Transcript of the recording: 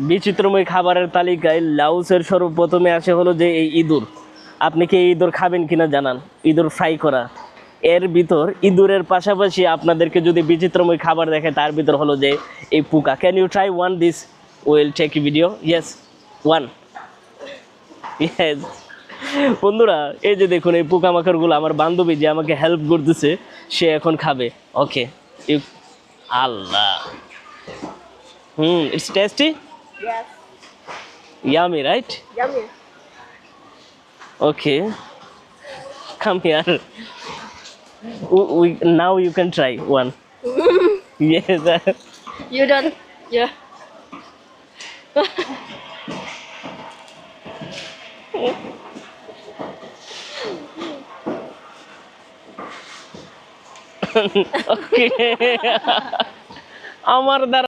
বিচিত্রময় খাবারের তালিকায় লাউসের সর্বপ্রথমে আসে হলো যে এই ইঁদুর। আপনি কি এই ইঁদুর খাবেন কিনা জানান? ইঁদুর ফ্রাই করা। এর ভিতর ইঁদুরের পাশাপাশি আপনাদেরকে যদি বিচিত্রময় খাবার দেখে তার ভিতর হলো যে এই পোকা। Can you try one this? Will take video. Yes, one. Yes বন্ধুরা, এই যে দেখুন এই পোকামাকড়গুলো আমার বান্ধবী যে আমাকে হেল্প করতেছে, সে এখন খাবে। ওকে, ইউ আল্লাহ। It's tasty? Yes. Yummy, right? Yummy. Okay. Come here. Now you can try one. Yes. You don't. Yeah. Okay. আমার দ্বারা